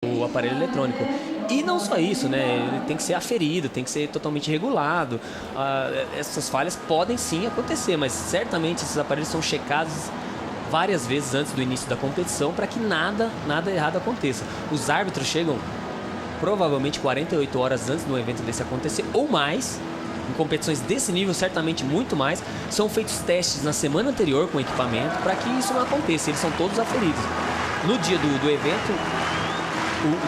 o aparelho eletrônico. E não só isso, né? Ele tem que ser aferido, tem que ser totalmente regulado. Essas falhas podem sim acontecer, mas certamente esses aparelhos são checados várias vezes antes do início da competição para que nada errado aconteça. Os árbitros chegam provavelmente 48 horas antes do evento desse acontecer, ou mais. Em competições desse nível, certamente muito mais. São feitos testes na semana anterior com o equipamento para que isso não aconteça. Eles são todos aferidos. No dia do evento,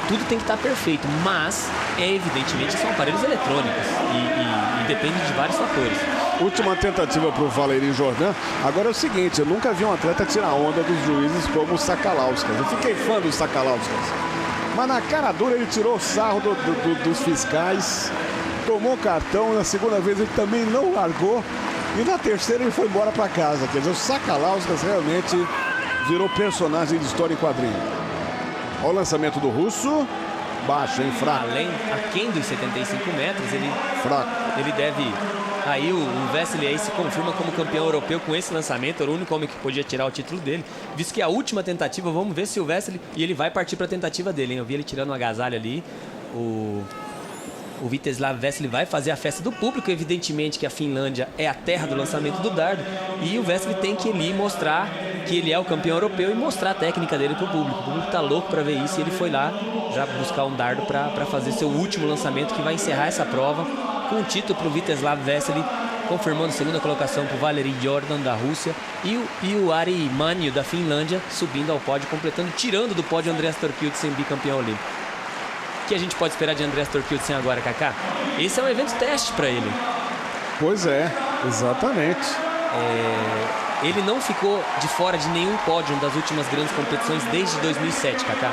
tudo tem que estar perfeito, mas evidentemente são aparelhos eletrônicos e depende de vários fatores. Última tentativa para o Valeri Jordan. Agora é o seguinte, eu nunca vi um atleta tirar onda dos juízes como o Sakalauskas. Eu fiquei fã do Sakalauskas, mas na cara dura ele tirou o sarro dos fiscais, tomou cartão, na segunda vez ele também não largou e na terceira ele foi embora para casa. Quer dizer, o Sakalauskas realmente virou personagem de história em quadrinho. Olha o lançamento do russo. Baixo, hein? Fraco. Aquém dos 75 metros, fraco. Ele deve... Aí o Vesely aí se confirma como campeão europeu com esse lançamento. Era o único homem que podia tirar o título dele. Visto que a última tentativa, vamos ver se o Vesely... E ele vai partir para a tentativa dele, hein? Eu vi ele tirando um agasalho ali. O Vítězslav Vesely vai fazer a festa do público. Evidentemente que a Finlândia é a terra do lançamento do dardo. E o Vesely tem que ali mostrar que ele é o campeão europeu e mostrar a técnica dele para o público. O público tá louco para ver isso e ele foi lá já buscar um dardo para fazer seu último lançamento que vai encerrar essa prova com um título para o Vítězslav Vesely, confirmando segunda colocação para o Valeri Jordan da Rússia e o Ari Manio da Finlândia subindo ao pódio, completando, tirando do pódio Andreas Thorkildsen, bicampeão olímpico. O que a gente pode esperar de Andreas Thorkildsen agora, Kaká? Esse é um evento teste para ele. Pois é, exatamente. Ele não ficou de fora de nenhum pódio das últimas grandes competições desde 2007, Kaká.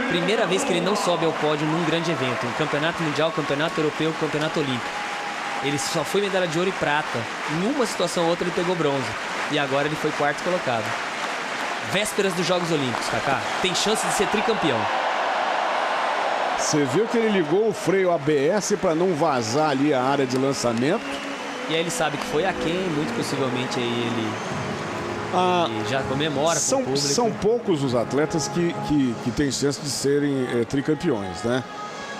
Primeira vez que ele não sobe ao pódio num grande evento, um campeonato mundial, campeonato europeu, campeonato olímpico. Ele só foi medalha de ouro e prata. Em uma situação ou outra ele pegou bronze. E agora ele foi quarto colocado. Vésperas dos Jogos Olímpicos, Kaká. Tem chance de ser tricampeão. Você viu que ele ligou o freio ABS para não vazar ali a área de lançamento? E aí ele sabe que foi aquém, muito possivelmente aí ele já comemora com o público. São poucos os atletas que têm chance de serem tricampeões, né?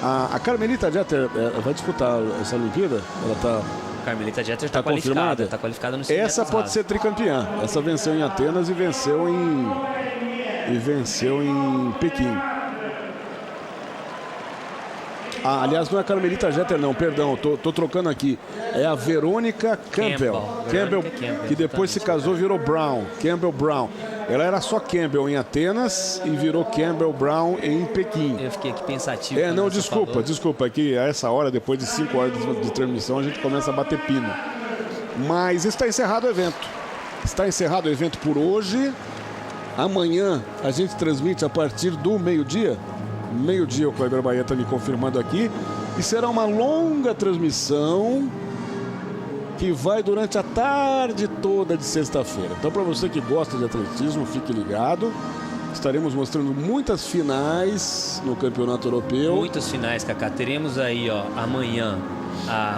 A Carmelita Jeter vai disputar essa Olimpíada? Ela tá... Carmelita Jeter está qualificada. Está qualificada no 100 metros Essa pode ser tricampeã. Essa venceu em Atenas e venceu em Pequim. Aliás, não é a Carmelita Jeter, não, perdão, tô trocando aqui. É a Verônica Campbell, que depois se casou, virou Brown, Campbell Brown. Ela era só Campbell em Atenas e virou Campbell Brown em Pequim. Eu fiquei aqui pensativo. Não, desculpa, aqui a essa hora, depois de 5 horas de transmissão, a gente começa a bater pino. Mas está encerrado o evento. Está encerrado o evento por hoje. Amanhã a gente transmite a partir do meio-dia. Meio-dia, o Kleber Bahia está me confirmando aqui. E será uma longa transmissão que vai durante a tarde toda de sexta-feira. Então, para você que gosta de atletismo, fique ligado. Estaremos mostrando muitas finais no Campeonato Europeu. Muitas finais, Kaká. Teremos aí, amanhã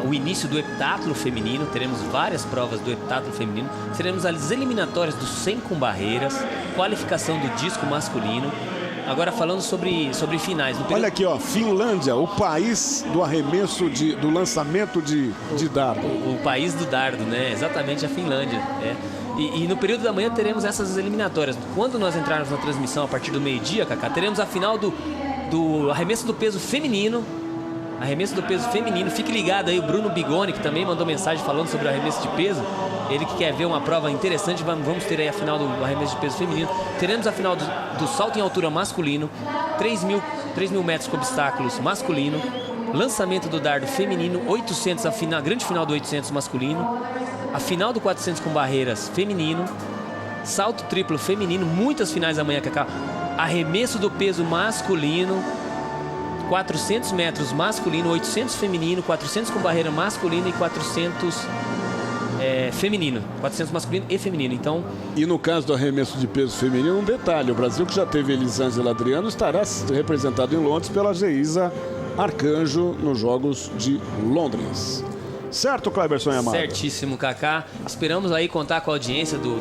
o início do heptátlon feminino. Teremos várias provas do heptátlon feminino. Teremos as eliminatórias do 100 com barreiras, qualificação do disco masculino. Agora falando sobre finais. Olha aqui, Finlândia, o país do arremesso, do lançamento de dardo. O país do dardo, né? Exatamente, a Finlândia. E no período da manhã teremos essas eliminatórias. Quando nós entrarmos na transmissão a partir do meio-dia, Kaká, teremos a final do arremesso do peso feminino. Arremesso do peso feminino. Fique ligado aí, o Bruno Bigoni, que também mandou mensagem falando sobre o arremesso de peso. Ele que quer ver uma prova interessante, vamos ter aí a final do arremesso de peso feminino. Teremos a final do salto em altura masculino, 3 mil metros com obstáculos masculino, lançamento do dardo feminino, 800, a grande final do 800 masculino, a final do 400 com barreiras feminino, salto triplo feminino, muitas finais amanhã, Kaká. Arremesso do peso masculino, 400 metros masculino, 800 feminino, 400 com barreira masculina e 400 feminino. 400 masculino e feminino. Então... E no caso do arremesso de peso feminino, um detalhe. O Brasil, que já teve Elisângela Adriano, estará representado em Londres pela Geisa Arcanjo nos Jogos de Londres. Certo, Cleberson Yamaha? Certíssimo, Kaká. Esperamos aí contar com a audiência do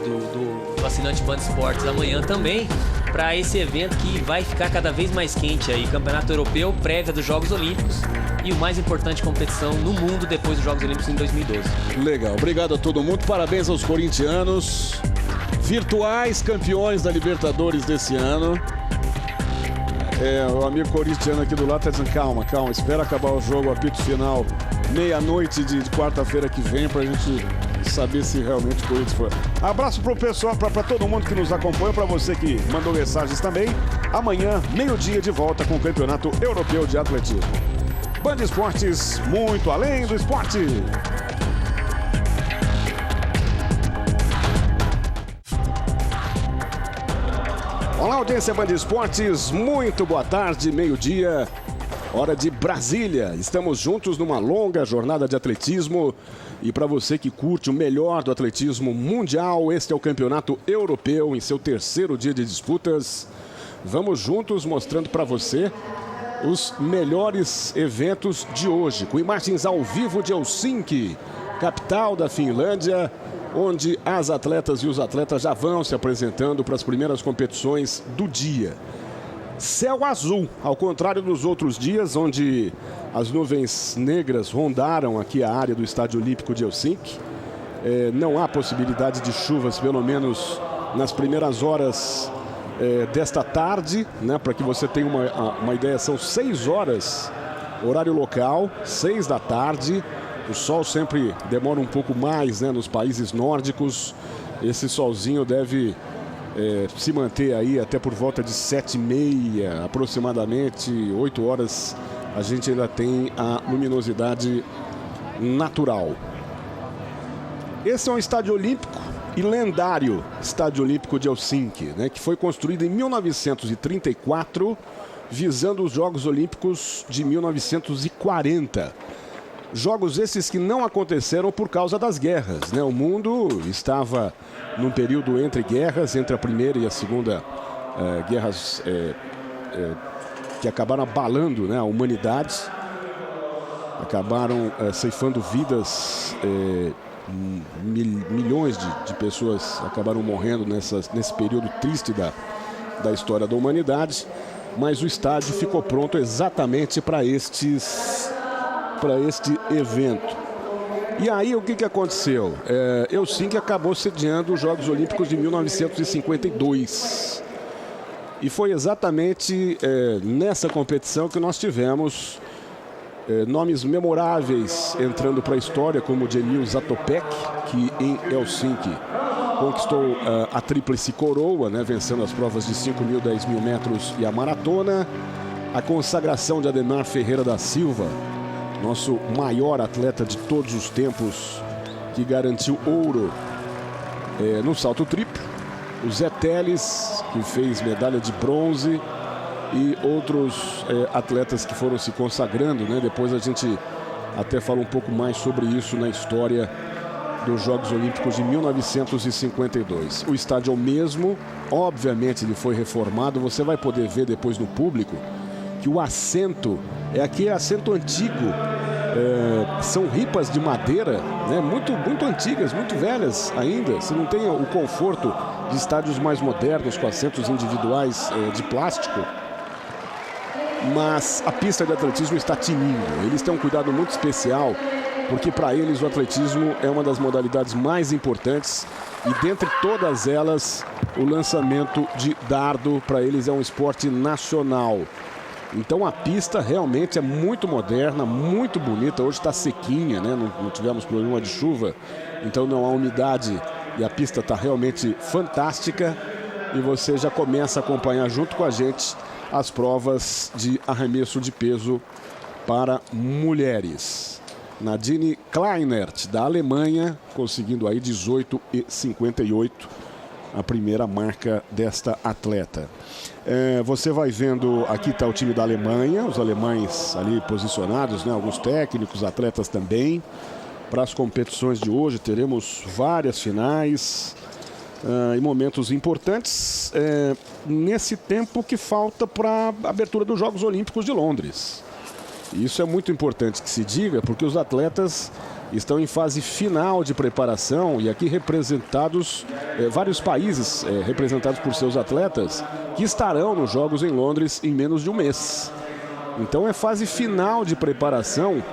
assinante Band Esportes amanhã também. para esse evento que vai ficar cada vez mais quente aí. Campeonato Europeu, prévia dos Jogos Olímpicos e o mais importante competição no mundo depois dos Jogos Olímpicos em 2012. Legal, obrigado a todo mundo, parabéns aos corintianos, virtuais campeões da Libertadores desse ano. O amigo corintiano aqui do lado está dizendo, calma, espera acabar o jogo, apito final, meia-noite de quarta-feira que vem, pra gente saber se realmente o Corinthians foi. Abraço pro pessoal, pra todo mundo que nos acompanha, pra você que mandou mensagens também. Amanhã, meio-dia, de volta com o Campeonato Europeu de Atletismo. Band Esportes, muito além do esporte. Olá, audiência Band Esportes, muito boa tarde, meio-dia, hora de Brasília. Estamos juntos numa longa jornada de atletismo e para você que curte o melhor do atletismo mundial, este é o Campeonato Europeu em seu terceiro dia de disputas. Vamos juntos mostrando para você os melhores eventos de hoje, com imagens ao vivo de Helsinki, capital da Finlândia, onde as atletas e os atletas já vão se apresentando para as primeiras competições do dia. Céu azul, ao contrário dos outros dias, onde as nuvens negras rondaram aqui a área do Estádio Olímpico de Helsinki. Não há possibilidade de chuvas, pelo menos nas primeiras horas desta tarde, né? Para que você tenha uma ideia, são 6 horas, horário local, 6 da tarde. O sol sempre demora um pouco mais, né, nos países nórdicos. Esse solzinho deve se manter aí até por volta de 7h30, aproximadamente 8 horas. A gente ainda tem a luminosidade natural. Esse é um estádio olímpico e lendário Estádio Olímpico de Helsinki, né, que foi construído em 1934, visando os Jogos Olímpicos de 1940. Jogos esses que não aconteceram por causa das guerras, né? O mundo estava num período entre guerras, entre a Primeira e a Segunda guerras que acabaram abalando, né, a humanidade, acabaram ceifando vidas, milhões de pessoas acabaram morrendo nesse período triste da história da humanidade, mas o estádio ficou pronto exatamente para este evento. E aí o que aconteceu? Helsinki acabou sediando os Jogos Olímpicos de 1952. E foi exatamente nessa competição que nós tivemos nomes memoráveis entrando para a história, como o Emil Zatopek, que em Helsinki conquistou a tríplice coroa, né, vencendo as provas de 5.000, 10.000 metros e a maratona. A consagração de Ademar Ferreira da Silva, nosso maior atleta de todos os tempos, que garantiu ouro no salto triplo. O Zé Teles, que fez medalha de bronze, e outros atletas que foram se consagrando, né? Depois a gente até fala um pouco mais sobre isso na história dos Jogos Olímpicos de 1952. O estádio é o mesmo, obviamente ele foi reformado. Você vai poder ver depois no público que o assento é aquele assento antigo. São ripas de madeira, né, muito antigas, muito velhas ainda. Você não tem o conforto de estádios mais modernos com assentos individuais de plástico. Mas a pista de atletismo está tinindo. Eles têm um cuidado muito especial, porque para eles o atletismo é uma das modalidades mais importantes. E dentre todas elas, o lançamento de dardo para eles é um esporte nacional. Então a pista realmente é muito moderna, muito bonita. Hoje está sequinha, né? Não tivemos problema de chuva, então não há umidade e a pista está realmente fantástica. E você já começa a acompanhar junto com a gente as provas de arremesso de peso para mulheres. Nadine Kleinert, da Alemanha, conseguindo aí 18,58, a primeira marca desta atleta. Você vai vendo, aqui está o time da Alemanha, os alemães ali posicionados, né? Alguns técnicos, atletas também. Para as competições de hoje teremos várias finais e momentos importantes nesse tempo que falta para a abertura dos Jogos Olímpicos de Londres. E isso é muito importante que se diga, porque os atletas estão em fase final de preparação e aqui representados vários países representados por seus atletas que estarão nos Jogos em Londres em menos de um mês. Então é fase final de preparação.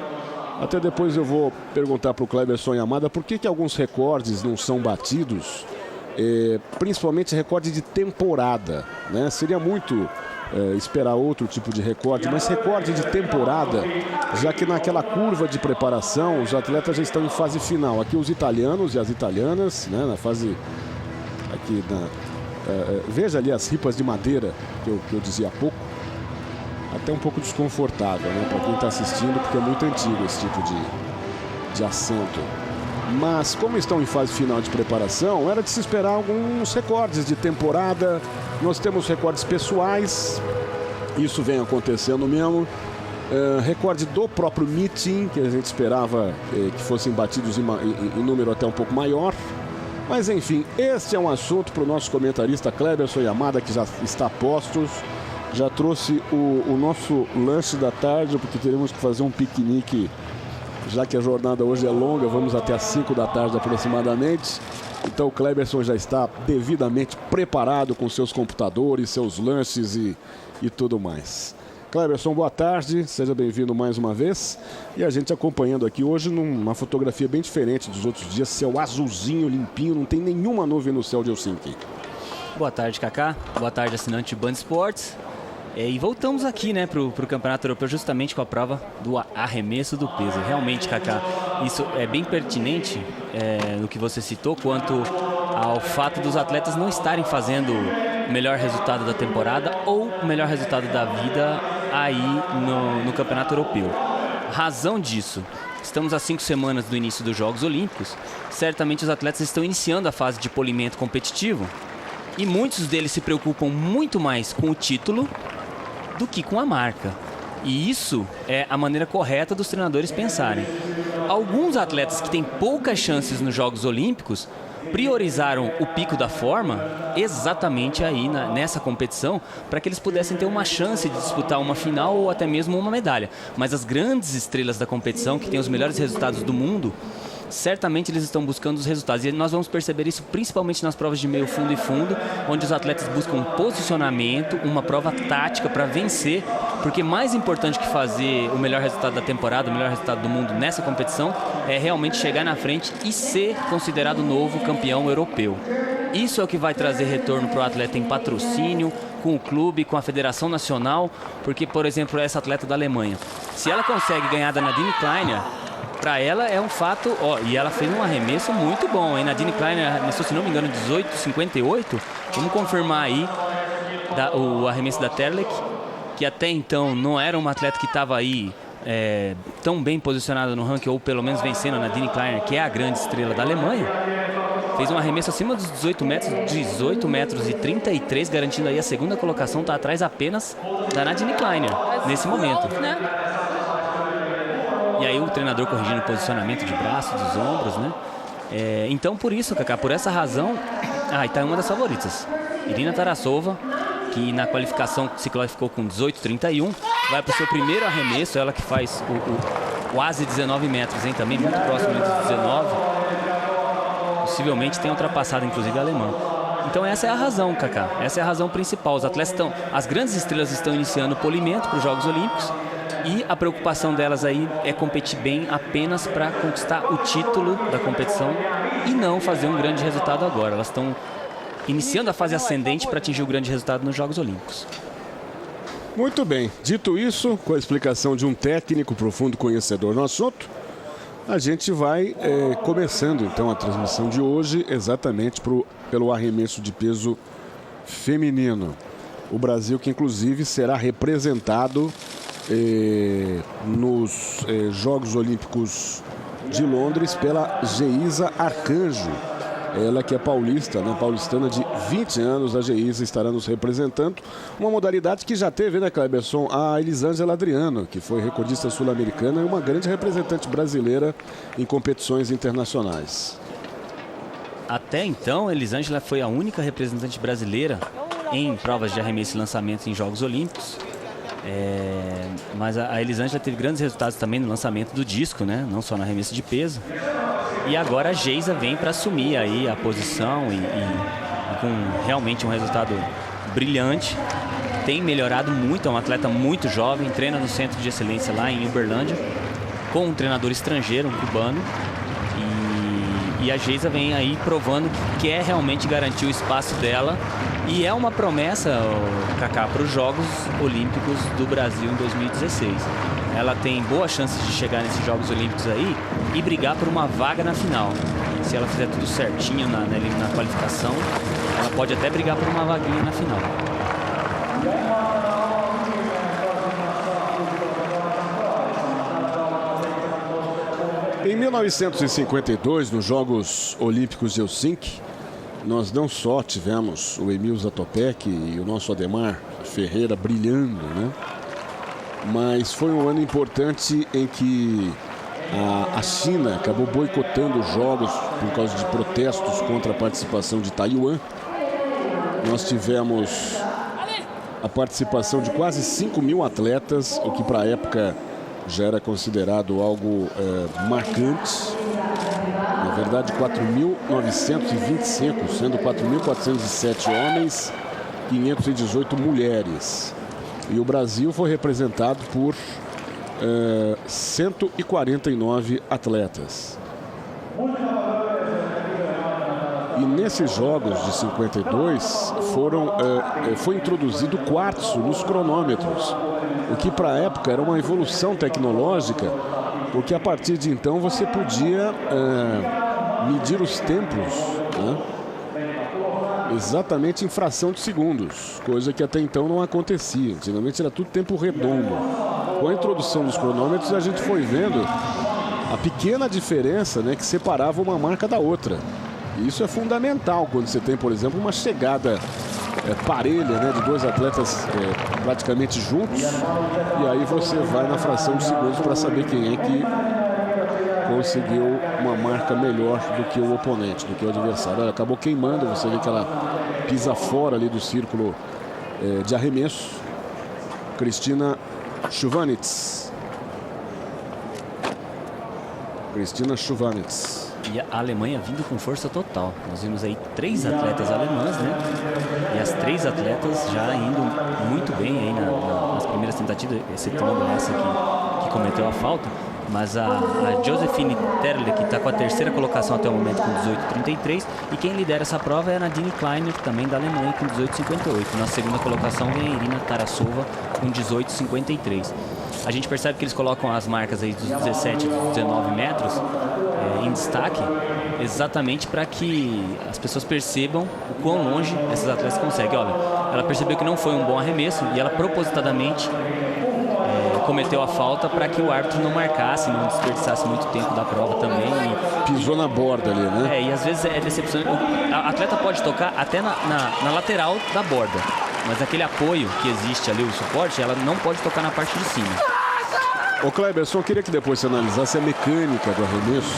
Até depois eu vou perguntar para o Cleberson Yamada por que alguns recordes não são batidos, principalmente recorde de temporada, né? Seria muito esperar outro tipo de recorde, mas recorde de temporada, já que naquela curva de preparação os atletas já estão em fase final. Aqui os italianos e as italianas, né, na fase aqui veja ali as ripas de madeira que eu dizia há pouco, até um pouco desconfortável, né, para quem está assistindo, porque é muito antigo esse tipo de assento. Mas como estão em fase final de preparação, era de se esperar alguns recordes de temporada. Nós temos recordes pessoais, isso vem acontecendo mesmo. Recorde do próprio meeting, que a gente esperava que fossem batidos em número até um pouco maior. Mas enfim, este é um assunto para o nosso comentarista Cleberson Yamada, que já está a postos. Já trouxe o nosso lanche da tarde, porque teremos que fazer um piquenique, já que a jornada hoje é longa, vamos até às 5 da tarde aproximadamente. Então o Cleberson já está devidamente preparado com seus computadores, seus lanches e tudo mais. Cleberson, boa tarde, seja bem-vindo mais uma vez. E a gente acompanhando aqui hoje numa fotografia bem diferente dos outros dias, céu azulzinho, limpinho, não tem nenhuma nuvem no céu de Helsinki. Boa tarde, Kaká. Boa tarde, assinante Band Esportes. E voltamos aqui, né, pro Campeonato Europeu, justamente com a prova do arremesso do peso. Realmente, Kaká, isso é bem pertinente no que você citou, quanto ao fato dos atletas não estarem fazendo o melhor resultado da temporada ou o melhor resultado da vida aí no Campeonato Europeu. Razão disso: estamos a 5 semanas do início dos Jogos Olímpicos. Certamente os atletas estão iniciando a fase de polimento competitivo e muitos deles se preocupam muito mais com o título do que com a marca. E isso é a maneira correta dos treinadores pensarem. Alguns atletas que têm poucas chances nos Jogos Olímpicos priorizaram o pico da forma exatamente aí nessa competição, para que eles pudessem ter uma chance de disputar uma final ou até mesmo uma medalha. Mas as grandes estrelas da competição, que têm os melhores resultados do mundo, certamente eles estão buscando os resultados. E nós vamos perceber isso principalmente nas provas de meio fundo e fundo, onde os atletas buscam um posicionamento, uma prova tática para vencer, porque mais importante que fazer o melhor resultado da temporada, o melhor resultado do mundo nessa competição, é realmente chegar na frente e ser considerado o novo campeão europeu. Isso é o que vai trazer retorno para o atleta em patrocínio, com o clube, com a Federação Nacional, porque, por exemplo, essa atleta da Alemanha, se ela consegue ganhar da Nadine Kleiner, para ela é um fato, e ela fez um arremesso muito bom, hein? Nadine Kleiner arremessou, se não me engano, 18,58. Vamos confirmar aí o arremesso da Terlek, que até então não era uma atleta que estava aí tão bem posicionada no ranking, ou pelo menos vencendo a Nadine Kleiner, que é a grande estrela da Alemanha. Fez um arremesso acima dos 18 metros e 33, garantindo aí a segunda colocação, está atrás apenas da Nadine Kleiner nesse momento. E aí o treinador corrigindo o posicionamento de braço, dos ombros, né? Então por isso, Kaká, por essa razão, está uma das favoritas. Irina Tarasova, que na qualificação se classificou com 18,31, vai para o seu primeiro arremesso, ela que faz o quase 19 metros, hein? Também muito próximo dos 19. Possivelmente tem ultrapassado, inclusive, a alemã. Então essa é a razão, Kaká. Essa é a razão principal. Os atletas as grandes estrelas estão iniciando o polimento para os Jogos Olímpicos. E a preocupação delas aí é competir bem apenas para conquistar o título da competição e não fazer um grande resultado agora. Elas estão iniciando a fase ascendente para atingir o grande resultado nos Jogos Olímpicos. Muito bem. Dito isso, com a explicação de um técnico profundo conhecedor no assunto, a gente vai começando então a transmissão de hoje exatamente pelo arremesso de peso feminino. O Brasil, que inclusive será representado nos Jogos Olímpicos de Londres pela Geisa Arcanjo. Ela que é paulista, né? Paulistana de 20 anos, a Geisa estará nos representando. Uma modalidade que já teve, né, Cleberson, a Elisângela Adriano, que foi recordista sul-americana e uma grande representante brasileira em competições internacionais. Até então, Elisângela foi a única representante brasileira em provas de arremesso e lançamento em Jogos Olímpicos. Mas a Elisângela teve grandes resultados também no lançamento do disco, né? Não só no arremesso de peso. E agora a Geisa vem para assumir aí a posição e com realmente um resultado brilhante. Tem melhorado muito, é um atleta muito jovem, treina no Centro de Excelência lá em Uberlândia, com um treinador estrangeiro, um cubano. E a Geisa vem aí provando que quer realmente garantir o espaço dela. E é uma promessa, Kaká, para os Jogos Olímpicos do Brasil em 2016. Ela tem boas chances de chegar nesses Jogos Olímpicos aí e brigar por uma vaga na final. Se ela fizer tudo certinho na qualificação, ela pode até brigar por uma vaguinha na final. Em 1952, nos Jogos Olímpicos de Helsinki, nós não só tivemos o Emil Zatopek e o nosso Ademar Ferreira brilhando, né? Mas foi um ano importante em que a China acabou boicotando os Jogos por causa de protestos contra a participação de Taiwan. Nós tivemos a participação de quase 5.000 atletas, o que para a época já era considerado algo marcante. Na verdade, 4.925, sendo 4.407 homens, 518 mulheres. E o Brasil foi representado por 149 atletas. E nesses Jogos de 52 foi introduzido o quartzo nos cronômetros, o que para a época era uma evolução tecnológica, porque a partir de então você podia medir os tempos, né? Exatamente em fração de segundos, coisa que até então não acontecia. Antigamente era tudo tempo redondo. Com a introdução dos cronômetros, a gente foi vendo a pequena diferença, né, que separava uma marca da outra. E isso é fundamental quando você tem, por exemplo, uma chegada parelha, né, de dois atletas praticamente juntos. E aí você vai na fração de segundos para saber quem é que conseguiu uma marca melhor do que o oponente, do que o adversário. Ela acabou queimando, você vê que ela pisa fora ali do círculo de arremesso. Kristina Schuvanitz. E a Alemanha vindo com força total. Nós vimos aí 3 atletas alemãs, né? E as 3 atletas já indo muito bem aí nas primeiras tentativas, excetuando essa que cometeu a falta. Mas a Josephine Terle, que está com a 3ª colocação até o momento com 18,33. E quem lidera essa prova é a Nadine Kleiner, também da Alemanha, com 18,58. Na 2ª colocação vem a Irina Tarasova com 18,53. A gente percebe que eles colocam as marcas aí dos 17 e dos 19 metros em destaque, exatamente para que as pessoas percebam o quão longe esses atletas conseguem. Olha, ela percebeu que não foi um bom arremesso e ela propositadamente cometeu a falta para que o árbitro não marcasse, não desperdiçasse muito tempo da prova também. Pisou na borda ali, né? E às vezes é decepcionante. A atleta pode tocar até na lateral da borda, mas aquele apoio que existe ali, o suporte, ela não pode tocar na parte de cima. Ô Kleber, só queria que depois você analisasse a mecânica do arremesso.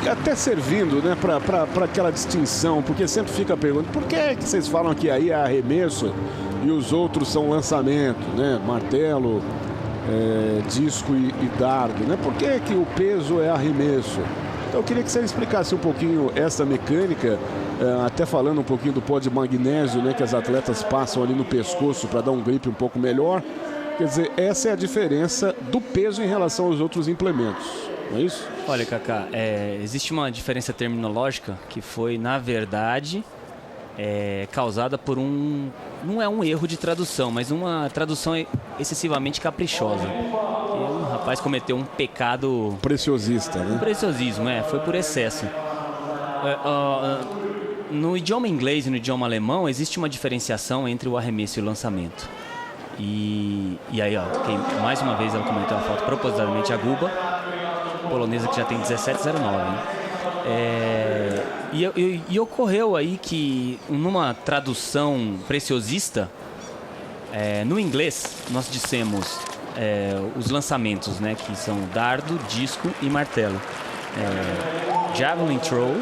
Até servindo, né, para aquela distinção, porque sempre fica a pergunta: por que vocês falam que aí é arremesso e os outros são lançamento, né? Martelo, disco e dardo, né? Por que o peso é arremesso? Então eu queria que você explicasse um pouquinho essa mecânica, até falando um pouquinho do pó de magnésio, né, que as atletas passam ali no pescoço para dar um grip um pouco melhor. Quer dizer, essa é a diferença do peso em relação aos outros implementos, não é isso? Olha, Kaká, existe uma diferença terminológica que foi, na verdade, causada por não é um erro de tradução, mas uma tradução excessivamente caprichosa. Um rapaz cometeu um pecado... preciosista, né? Um preciosismo, foi por excesso. No idioma inglês e no idioma alemão existe uma diferenciação entre o arremesso e o lançamento. E aí, mais uma vez ela cometeu a falta propositadamente, a Guba, polonesa, que já tem 17,09, né? E ocorreu aí que, numa tradução preciosista, no inglês nós dissemos os lançamentos, né, que são dardo, disco e martelo. Javelin throw,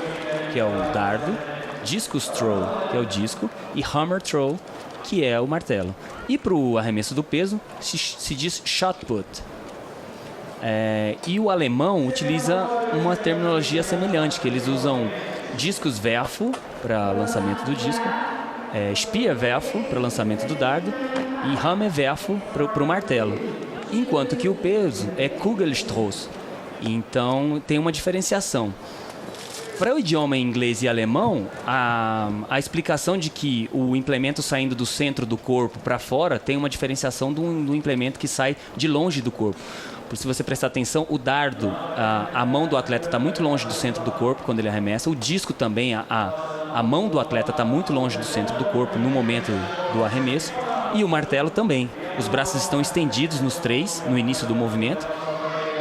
que é o dardo, discus throw, que é o disco, e hammer throw, que é o martelo. E para o arremesso do peso, se diz shot put. E o alemão utiliza uma terminologia semelhante, que eles usam discos-werfu para lançamento do disco, Speerwerfu para lançamento do dardo e Hammerwerfu para o martelo. Enquanto que o peso é Kugelstoß. Então tem uma diferenciação. Para o idioma inglês e alemão, a explicação de que o implemento saindo do centro do corpo para fora tem uma diferenciação do implemento que sai de longe do corpo. Se você prestar atenção, o dardo, a mão do atleta está muito longe do centro do corpo quando ele arremessa. O disco também, a mão do atleta está muito longe do centro do corpo no momento do arremesso. E o martelo também. Os braços estão estendidos nos três, no início do movimento.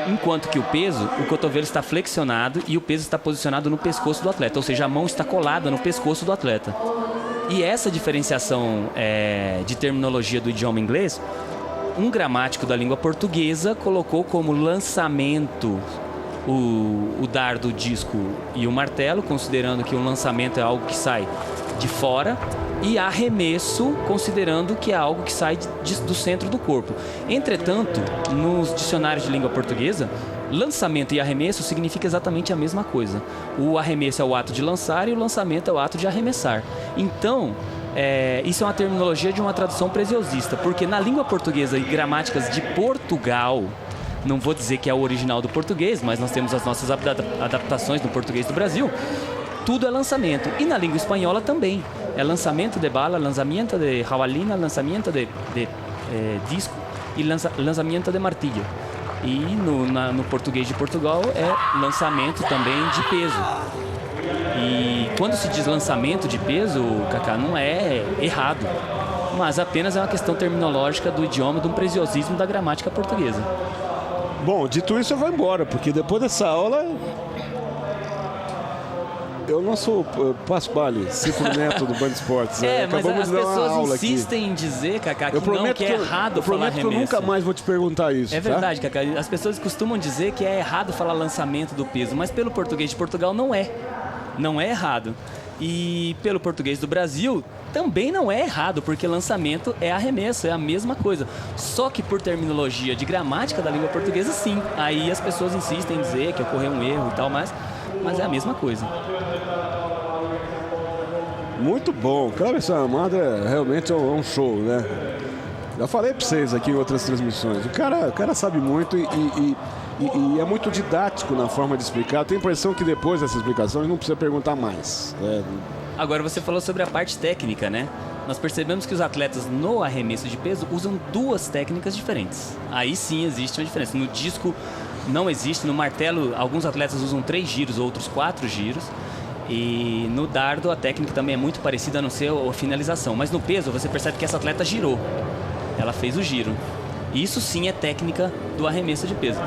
Enquanto que o peso, o cotovelo está flexionado e o peso está posicionado no pescoço do atleta. Ou seja, a mão está colada no pescoço do atleta. E essa diferenciação de terminologia do idioma inglês, um gramático da língua portuguesa colocou como lançamento o dardo, o disco e o martelo, considerando que um lançamento é algo que sai de fora, e arremesso, considerando que é algo que sai do centro do corpo. Entretanto, nos dicionários de língua portuguesa, lançamento e arremesso significa exatamente a mesma coisa. O arremesso é o ato de lançar e o lançamento é o ato de arremessar. Então, isso é uma terminologia de uma tradução preciosista, porque na língua portuguesa e gramáticas de Portugal, não vou dizer que é o original do português, mas nós temos as nossas adaptações do português do Brasil, tudo é lançamento. E na língua espanhola também. É lançamento de bala, lançamento de jabalina, lançamento de disco e lançamento de martillo. E no português de Portugal é lançamento também de peso. E quando se diz lançamento de peso, Kaká, não é errado, mas apenas é uma questão terminológica do idioma, de um preciosismo da gramática portuguesa. Bom, dito isso, eu vou embora, porque depois dessa aula eu não sou Pasquale, Ciclo Neto do Band Esportes. Mas as pessoas insistem em dizer, Kaká, que é errado falar arremesso. Eu prometo que eu nunca mais vou te perguntar isso. É verdade, tá? Kaká. As pessoas costumam dizer que é errado falar lançamento do peso, mas pelo português de Portugal não é. Não é errado. E pelo português do Brasil também não é errado, porque lançamento é arremesso, é a mesma coisa. Só que por terminologia de gramática da língua portuguesa, sim. Aí as pessoas insistem em dizer que ocorreu um erro e tal, mas é a mesma coisa. Muito bom. Cleberson Amado realmente é um show, né? Já falei para vocês aqui em outras transmissões. O cara sabe muito e é muito didático na forma de explicar. Tenho a impressão que depois dessa explicação ele não precisa perguntar mais. Agora você falou sobre a parte técnica, né? Nós percebemos que os atletas no arremesso de peso usam duas técnicas diferentes. Aí sim existe uma diferença. No disco não existe, no martelo alguns atletas usam 3 giros, outros 4 giros. E no dardo a técnica também é muito parecida, a não ser a finalização. Mas no peso você percebe que essa atleta girou. Ela fez o giro. Isso sim é técnica do arremesso de peso.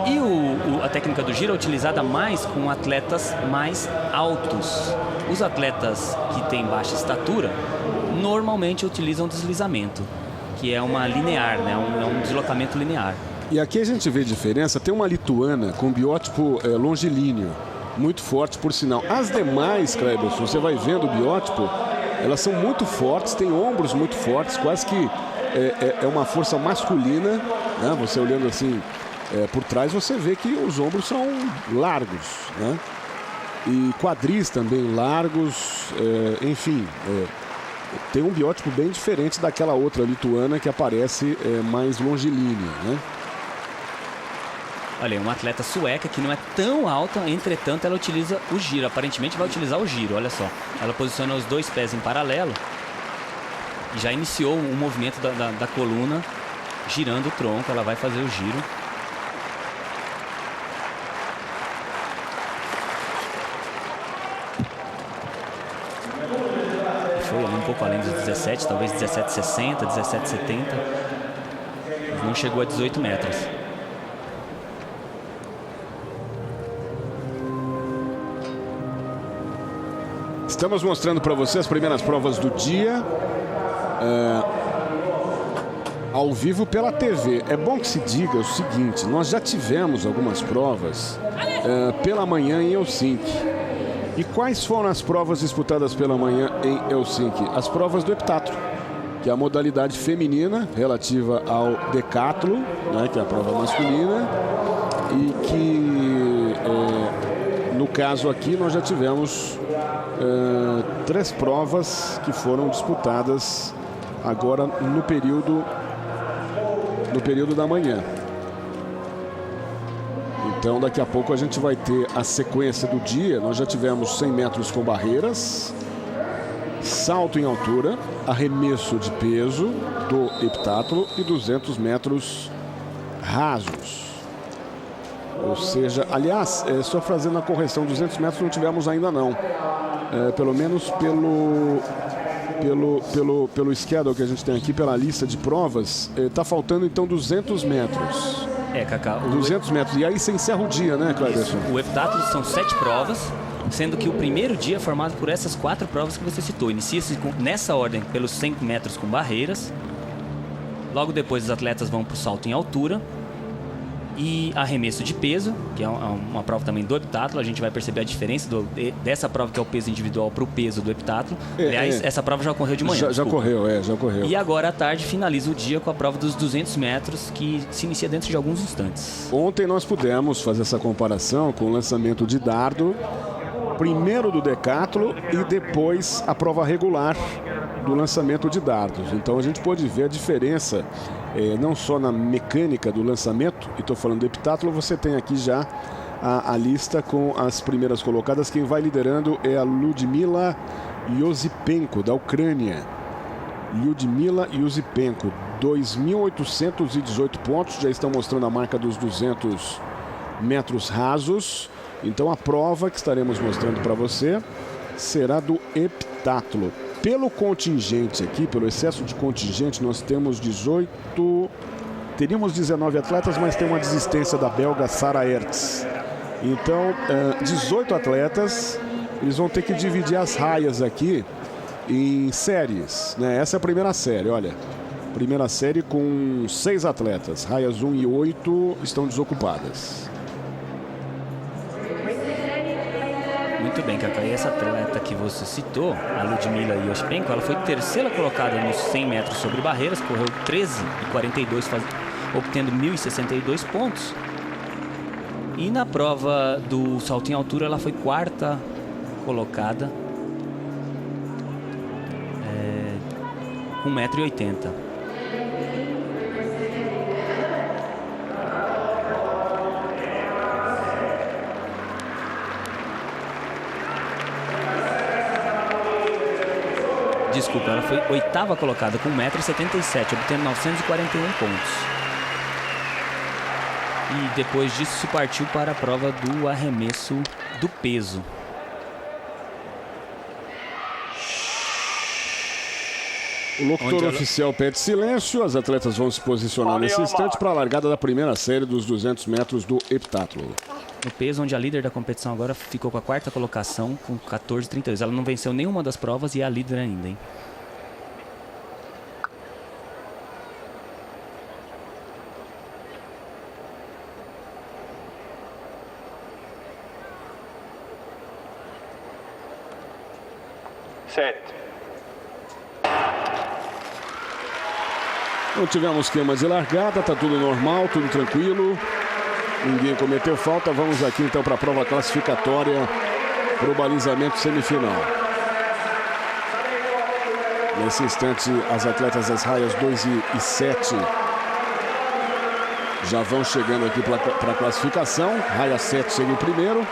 E a técnica do giro é utilizada mais com atletas mais altos. Os atletas que têm baixa estatura normalmente utilizam deslizamento, que é uma linear, né? É um deslocamento linear. E aqui a gente vê a diferença. Tem uma lituana com biótipo longilíneo, muito forte por sinal. As demais, Cleberson, você vai vendo o biótipo, elas são muito fortes, têm ombros muito fortes, quase que é uma força masculina, né? Você olhando assim por trás, você vê que os ombros são largos, né? E quadris também largos, enfim, tem um biótipo bem diferente daquela outra lituana que aparece mais longilínea, né? Olha, uma atleta sueca que não é tão alta, entretanto ela utiliza o giro, aparentemente vai utilizar o giro, olha só. Ela posiciona os 2 pés em paralelo e já iniciou o movimento da coluna, girando o tronco, ela vai fazer o giro. Foi ali um pouco além dos 17, talvez 17,60, 17,70. Não chegou a 18 metros. Estamos mostrando para você as primeiras provas do dia, ao vivo pela TV. É bom que se diga o seguinte: nós já tivemos algumas provas pela manhã em Helsinki. E quais foram as provas disputadas pela manhã em Helsinki? As provas do heptatlo. que é a modalidade feminina relativa ao decatlo, né, que é a prova masculina, e que no caso aqui nós já tivemos 3 provas que foram disputadas agora no período da manhã. Então daqui a pouco a gente vai ter a sequência do dia. Nós já tivemos 100 metros com barreiras, salto em altura, arremesso de peso do heptatlo e 200 metros rasos. Ou seja, aliás, só fazendo a correção, 200 metros não tivemos ainda não. Pelo menos pelo schedule que a gente tem aqui, pela lista de provas, está faltando então 200 metros. Cacá. 200 metros. E aí você encerra o dia, né, Cleiderson? O heptatlo são 7 provas, sendo que o primeiro dia é formado por essas 4 provas que você citou. Inicia-se nessa ordem pelos 100 metros com barreiras. Logo depois os atletas vão para o salto em altura e arremesso de peso, que é uma prova também do heptatlo. A gente vai perceber a diferença dessa prova, que é o peso individual, para o peso do heptatlo. Aliás, essa prova já ocorreu de manhã. Já ocorreu. E agora à tarde finaliza o dia com a prova dos 200 metros, que se inicia dentro de alguns instantes. Ontem nós pudemos fazer essa comparação com o lançamento de dardo, primeiro do decatlo e depois a prova regular do lançamento de dardos. Então a gente pode ver a diferença, não só na mecânica do lançamento, e estou falando do heptatlo. Você tem aqui já a lista com as primeiras colocadas. Quem vai liderando é a Ludmila Yosipenko, da Ucrânia. Ludmila Yosipenko, 2.818 pontos, já estão mostrando a marca dos 200 metros rasos. Então a prova que estaremos mostrando para você será do heptatlo. Pelo contingente aqui, pelo excesso de contingente, nós temos 18... Teríamos 19 atletas, mas tem uma desistência da belga Sara Ertz. Então, 18 atletas, eles vão ter que dividir as raias aqui em séries, né? Essa é a primeira série, olha. Primeira série com 6 atletas. Raias 1 e 8 estão desocupadas. Muito bem, Cacá. E essa atleta que você citou, a Ludmila Yosipenko, ela foi terceira colocada nos 100 metros sobre barreiras, correu 13,42, obtendo 1.062 pontos. E na prova do salto em altura, ela foi quarta colocada, com 1,80 m. Desculpa, ela foi oitava colocada com 1,77 m, obtendo 941 pontos. E depois disso se partiu para a prova do arremesso do peso. O locutor oficial pede silêncio. As atletas vão se posicionar nesse instante para a largada da primeira série dos 200 metros do heptatlo. No peso, onde a líder da competição agora ficou com a quarta colocação, com 14,32. Ela não venceu nenhuma das provas e é a líder ainda, hein? Não tivemos queima de largada, tá tudo normal, tudo tranquilo. Ninguém cometeu falta. Vamos aqui então para a prova classificatória para o balizamento semifinal. Nesse instante, as atletas das raias 2 e 7 já vão chegando aqui para a classificação. Raia 7 chega em primeiro.